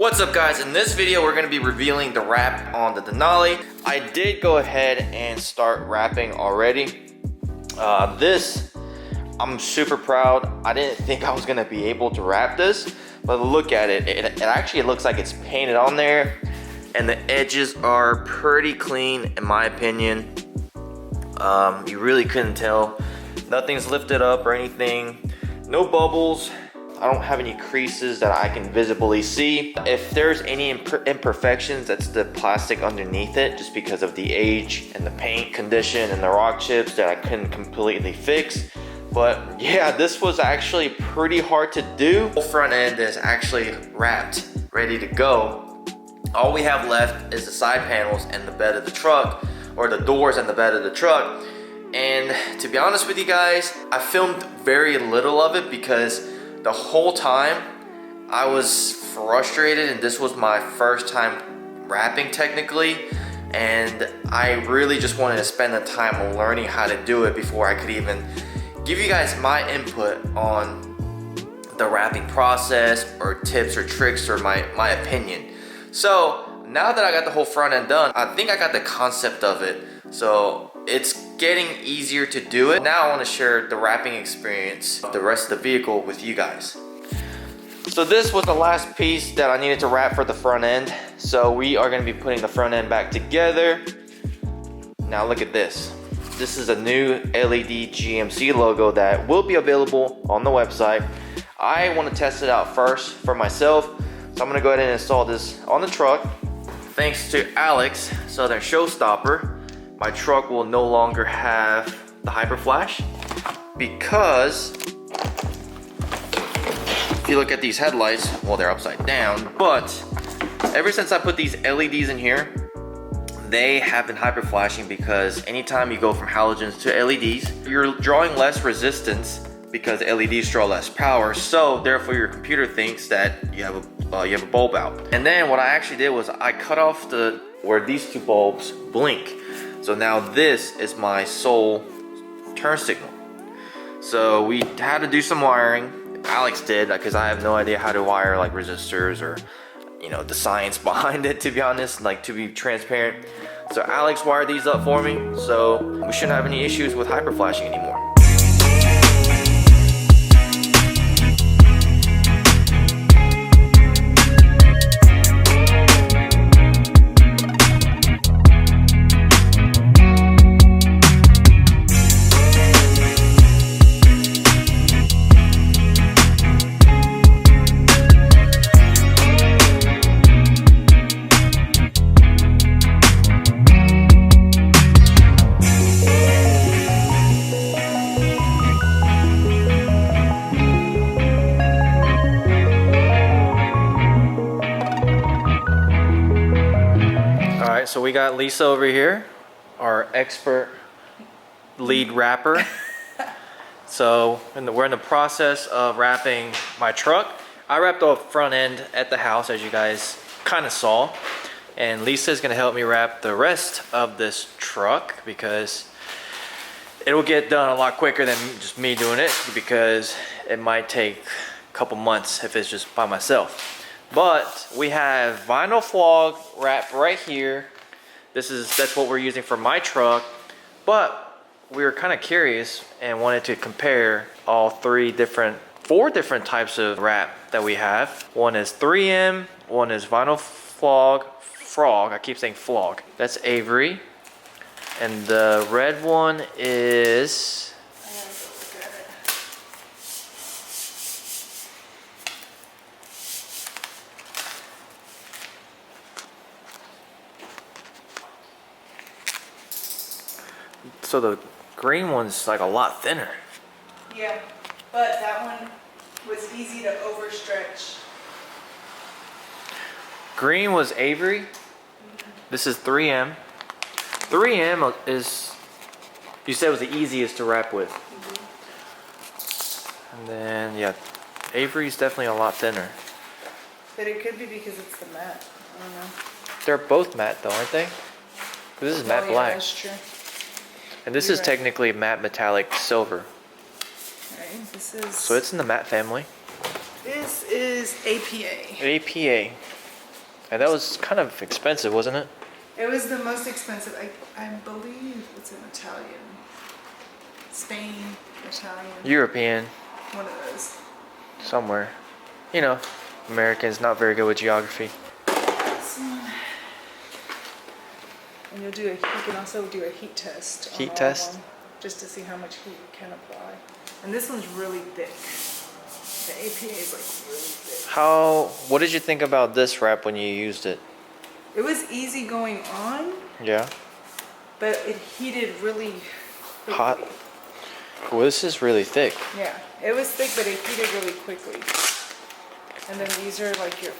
What's up guys, in this video we're going to be revealing the wrap on the Denali. I did go ahead and start wrapping already. I'm super proud. I didn't think I was going to be able to wrap this, but look at it. It actually looks like it's painted on there and the edges are pretty clean in my opinion. You really couldn't tell. Nothing's lifted up or anything. No bubbles. I don't have any creases that I can visibly see. If there's any imperfections, that's the plastic underneath it, just because of the age and the paint condition and the rock chips that I couldn't completely fix. But yeah, this was actually pretty hard to do. The front end is actually wrapped, ready to go. All we have left is the side panels and the bed of the truck, or the doors and the bed of the truck. And to be honest with you guys, I filmed very little of it because the whole time I was frustrated, and this was my first time wrapping technically, and I really just wanted to spend the time learning how to do it before I could even give you guys my input on the wrapping process or tips or tricks or my opinion. So now that I got the whole front end done, I think I got the concept of it. So it's getting easier to do it. Now I want to share the wrapping experience of the rest of the vehicle with you guys. So this was the last piece that I needed to wrap for the front end. So we are going to be putting the front end back together. Now look at this. This is a new LED GMC logo that will be available on the website. I want to test it out first for myself. So I'm going to go ahead and install this on the truck. Thanks to Alex, Southern Showstopper, my truck will no longer have the hyper flash, because if you look at these headlights, well, they're upside down, but ever since I put these LEDs in here, they have been hyper flashing, because anytime you go from halogens to LEDs, you're drawing less resistance because LEDs draw less power, so therefore your computer thinks that you have a bulb out. And then what I actually did was I cut off where these two bulbs blink. So now this is my sole turn signal. So we had to do some wiring. Alex did, because I have no idea how to wire like resistors or, you know, the science behind it, to be honest, like to be transparent. So Alex wired these up for me, so we shouldn't have any issues with hyper flashing anymore. So we got Lisa over here, our expert lead wrapper. So we're in the process of wrapping my truck. I wrapped the front end at the house, as you guys kind of saw, and Lisa is going to help me wrap the rest of this truck, because it will get done a lot quicker than just me doing it, because it might take a couple months if it's just by myself. But we have vinyl flog wrap right here. That's what we're using for my truck, but we were kind of curious and wanted to compare all four different types of wrap that we have. One is 3M, one is vinyl frog, I keep saying flog, that's Avery, and the red one is, so the green one's like a lot thinner. Yeah, but that one was easy to overstretch. Green was Avery. This is 3M. 3M is, you said, was the easiest to wrap with. And then, yeah, Avery's definitely a lot thinner. But it could be because it's the matte. I don't know. They're both matte though, aren't they? This is matte black. Yeah, that's true. And this is technically matte metallic silver. Right, this is... So it's in the matte family. This is APA. APA. And that was kind of expensive, wasn't it? It was the most expensive. I believe it's an Italian. Spain, Italian. European, One of those. somewhere. You know, Americans not very good with geography. And you can also do a heat test. Heat on all test? of them, just to see how much heat you can apply. And this one's really thick. The APA is like really thick. What did you think about this wrap when you used it? It was easy going on, Yeah. but it heated really quickly. Hot? Well, this is really thick. Yeah, it was thick, but it heated really quickly. And then these are like your,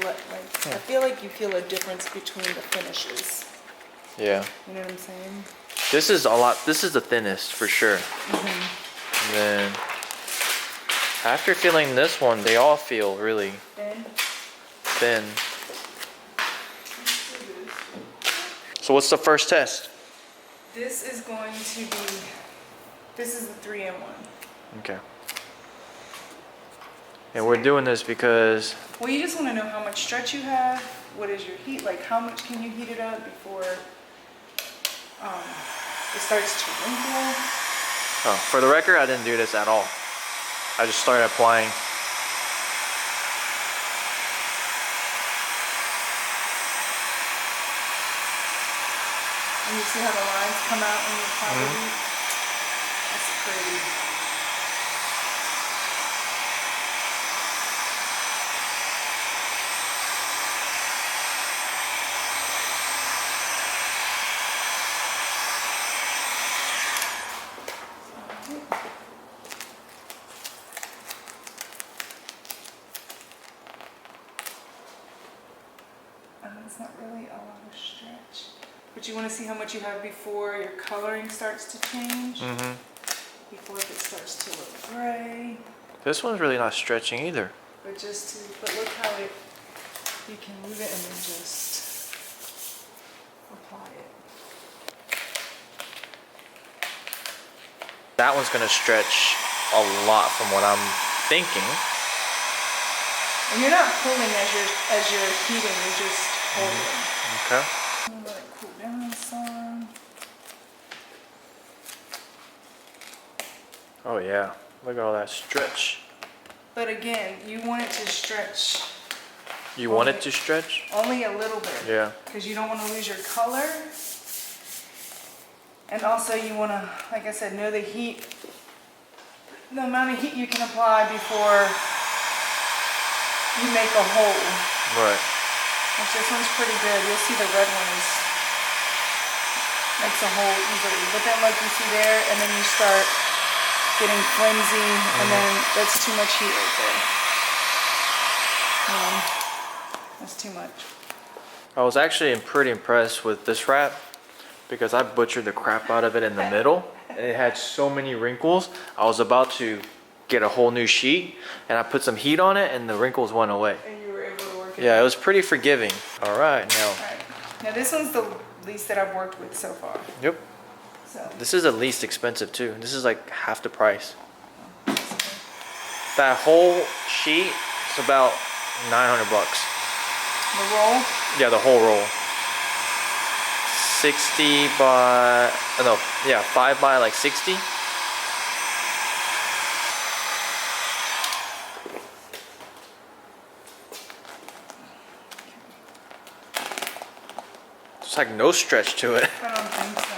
I feel like you feel a difference between the finishes. Yeah. You know what I'm saying? This is the thinnest for sure. And then after feeling this one, they all feel really thin. So what's the first test? This is going to be, this is the 3-in-1. Okay. And we're doing this because... Well, you just want to know how much stretch you have. What is your heat? Like, how much can you heat it up before it starts to wrinkle? Oh, for the record, I didn't do this at all. I just started applying. And you see how the lines come out when you apply the heat? That's pretty. It's not really a lot of stretch. But you want to see how much you have before your coloring starts to change? Before if it starts to look gray. This one's really not stretching either. But look how you can move it and then just apply it. That one's gonna stretch a lot from what I'm thinking. And you're not pulling as you're heating, you're just holding. Okay. I'm gonna let it cool down some. Oh yeah, look at all that stretch. But again, you want it to stretch. You want it to stretch? Only a little bit. Yeah. Because you don't want to lose your color. And also you want to, like I said, know the heat, the amount of heat you can apply before you make a hole. Right. Which this one's pretty good. You'll see the red one makes a hole easily. But then like you see there, and then you start getting flimsy, and then that's too much heat right there. That's too much. I was actually pretty impressed with this wrap because I butchered the crap out of it in the middle. And it had so many wrinkles. I was about to get a whole new sheet and I put some heat on it and the wrinkles went away. And you were able to work it. Yeah, it was pretty forgiving. All right, now. All right. Now this one's the least that I've worked with so far. Yep. So. This is the least expensive too. This is like half the price. That whole sheet is about 900 bucks. The roll? Yeah, the whole roll. 60 by, no, yeah, 5 by like 60. It's like no stretch to it. I don't think so.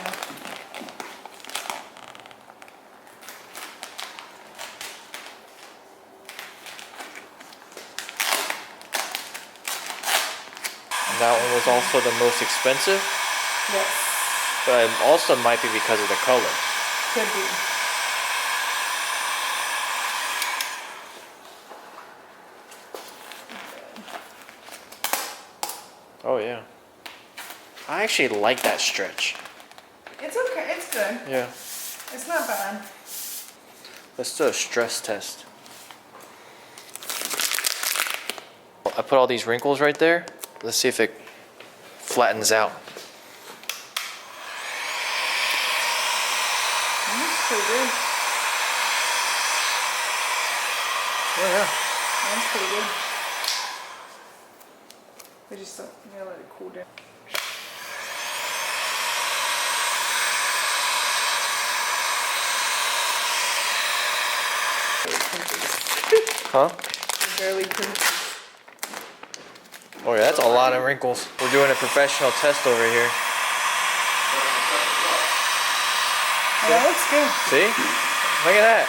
And that one was also the most expensive, Yes. but it also might be because of the color. Could be. Oh yeah. I actually like that stretch. It's okay. It's good. Yeah. It's not bad. Let's do a stress test. I put all these wrinkles right there. Let's see if it flattens out. That's pretty good. Oh yeah. That's pretty good. They just don't, you gotta let it cool down. Huh? Barely printed. Oh yeah, that's a lot of wrinkles. We're doing a professional test over here. Oh, that looks good. See? Look at that.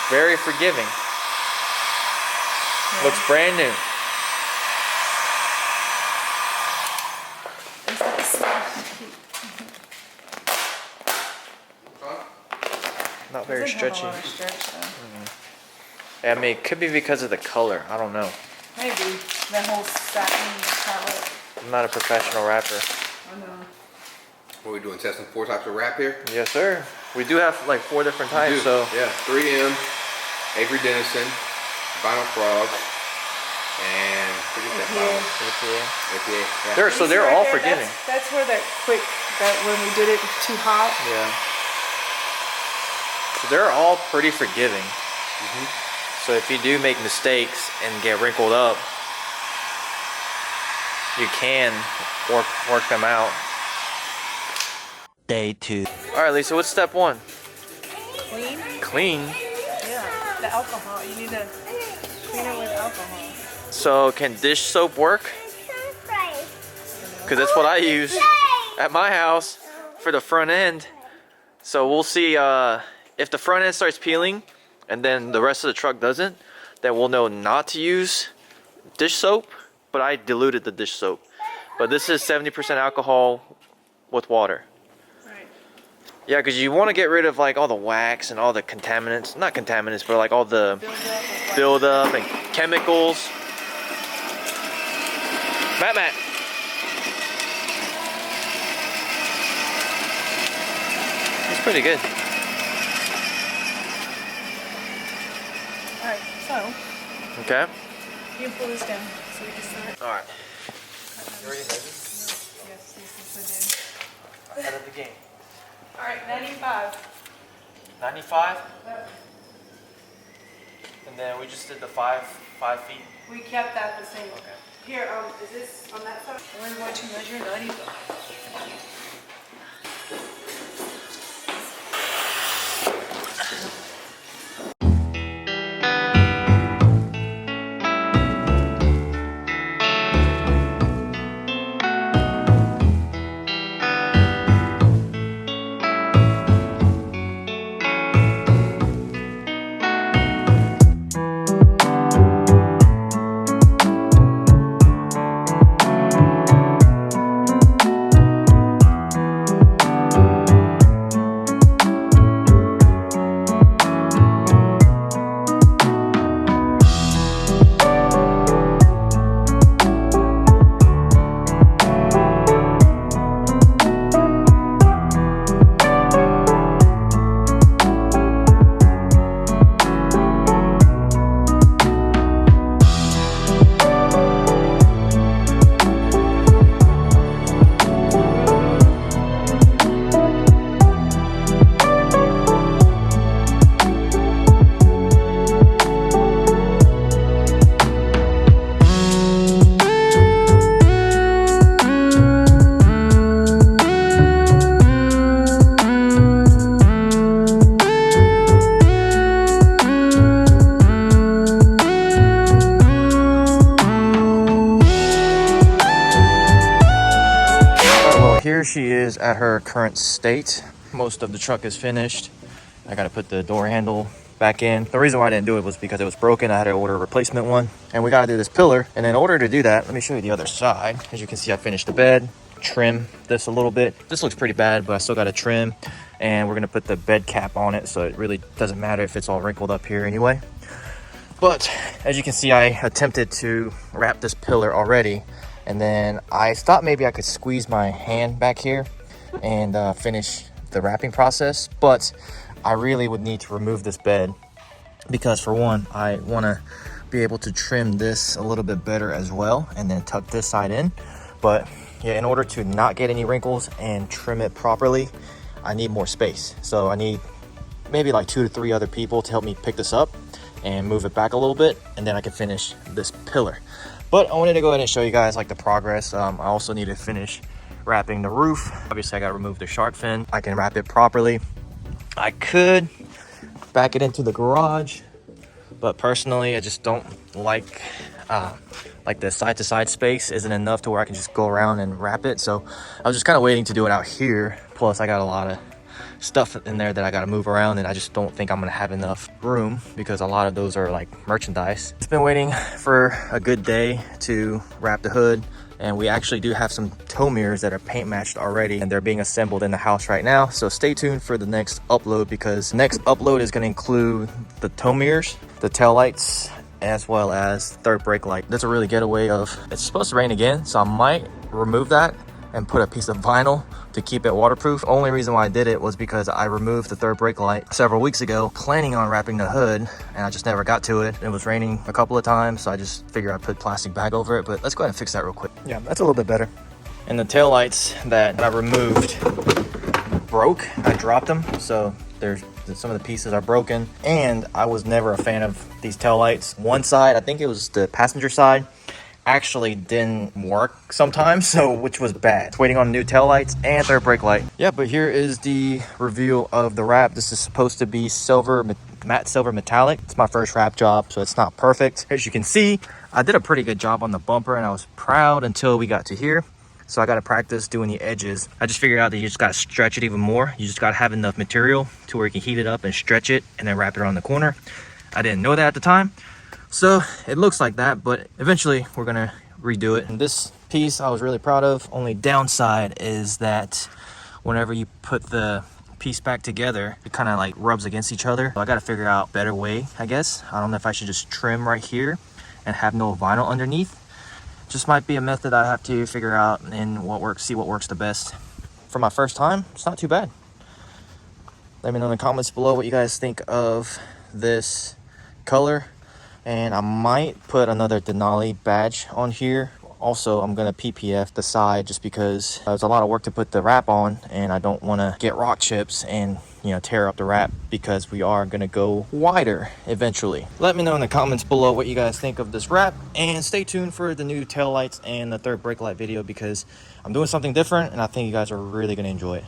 Very forgiving. Yeah. Looks brand new. Not very stretchy. Have a lot of stretch, though. I mean, it could be because of the color. I don't know. Maybe that whole satin palette. I'm not a professional rapper. I know. What are we doing? Testing 4 types of wrap here? Yes, sir. We do have like 4 different types, so. Yeah, 3M, Avery Dennison, Vinyl Frog, and forget that bottle. APA. Yeah. So they're all forgiving. That's where that when we did it too hot. Yeah. So they're all pretty forgiving. So if you do make mistakes and get wrinkled up, you can work them out. Day 2. All right, Lisa, what's step 1? Clean? Clean. Yeah, the alcohol. You need to clean it with alcohol. So can dish soap work? Because that's what I use at my house for the front end. So we'll see if the front end starts peeling and then the rest of the truck doesn't, then we'll know not to use dish soap, but I diluted the dish soap. But this is 70% alcohol with water. Right. Yeah, because you want to get rid of like all the wax and all the contaminants, not contaminants, but like all the buildup and chemicals. Matt. It's pretty good. Alright, so Okay. you can pull this down so we can start. All right. You ready, baby? Yes, this is Ahead of the game. Alright, 95. 95. And then we just did the 5 feet. We kept that the same. Okay. Here, is this on that side? We're going to measure 95. Here she is at her current state. Most of the truck is finished. I gotta put the door handle back in. The reason why I didn't do it was because it was broken. I had to order a replacement one, and we gotta do this pillar. And in order to do that, let me show you the other side. As you can see, I finished the bed, trim this a little bit. This looks pretty bad, but I still gotta trim, and we're gonna put the bed cap on it, so it really doesn't matter if it's all wrinkled up here anyway. But as you can see, I attempted to wrap this pillar already, and then I thought maybe I could squeeze my hand back here and finish the wrapping process, but I really would need to remove this bed because, for one, I want to be able to trim this a little bit better as well and then tuck this side in. But yeah, in order to not get any wrinkles and trim it properly, I need more space. So I need maybe like 2 to 3 other people to help me pick this up and move it back a little bit, and then I can finish this pillar. But I wanted to go ahead and show you guys like the progress. I also need to finish wrapping the roof. Obviously I got to remove the shark fin. I can wrap it properly. I could back it into the garage, but personally I just don't like the side to side space isn't enough to where I can just go around and wrap it. So I was just kind of waiting to do it out here. Plus I got a lot of stuff in there that I got to move around, and I just don't think I'm gonna have enough room because a lot of those are like merchandise. It's been waiting for a good day to wrap the hood, and we actually do have some tow mirrors that are paint matched already, and they're being assembled in the house right now. So stay tuned for the next upload, because the next upload is going to include the tow mirrors, the tail lights, as well as third brake light. That's a really getaway of, it's supposed to rain again, so I might remove that and put a piece of vinyl to keep it waterproof. Only reason why I did it was because I removed the third brake light several weeks ago, planning on wrapping the hood, and I just never got to it. It was raining a couple of times, so I just figured I'd put plastic bag over it. But let's go ahead and fix that real quick. Yeah, that's a little bit better. And the tail lights that I removed broke. I dropped them, so there's some of the pieces are broken, and I was never a fan of these tail lights. One side, I think it was the passenger side, actually didn't work sometimes, so which was bad. Waiting on new tail lights and third brake light. Yeah, but here is the reveal of the wrap. This is supposed to be silver, matte silver metallic. It's my first wrap job, so it's not perfect. As you can see, I did a pretty good job on the bumper, and I was proud until we got to here. So I got to practice doing the edges. I just figured out that you just got to stretch it even more. You just got to have enough material to where you can heat it up and stretch it and then wrap it around the corner. I didn't know that at the time. So it looks like that, but eventually we're gonna redo it. And this piece I was really proud of. Only downside is that whenever you put the piece back together, it kind of like rubs against each other. So I gotta figure out a better way, I guess. I don't know if I should just trim right here and have no vinyl underneath. Just might be a method I have to figure out and see what works the best. For my first time, it's not too bad. Let me know in the comments below what you guys think of this color. And I might put another Denali badge on here. Also, I'm gonna PPF the side just because there's a lot of work to put the wrap on, and I don't wanna get rock chips and, you know, tear up the wrap, because we are gonna go wider eventually. Let me know in the comments below what you guys think of this wrap, and stay tuned for the new tail lights and the third brake light video, because I'm doing something different and I think you guys are really gonna enjoy it.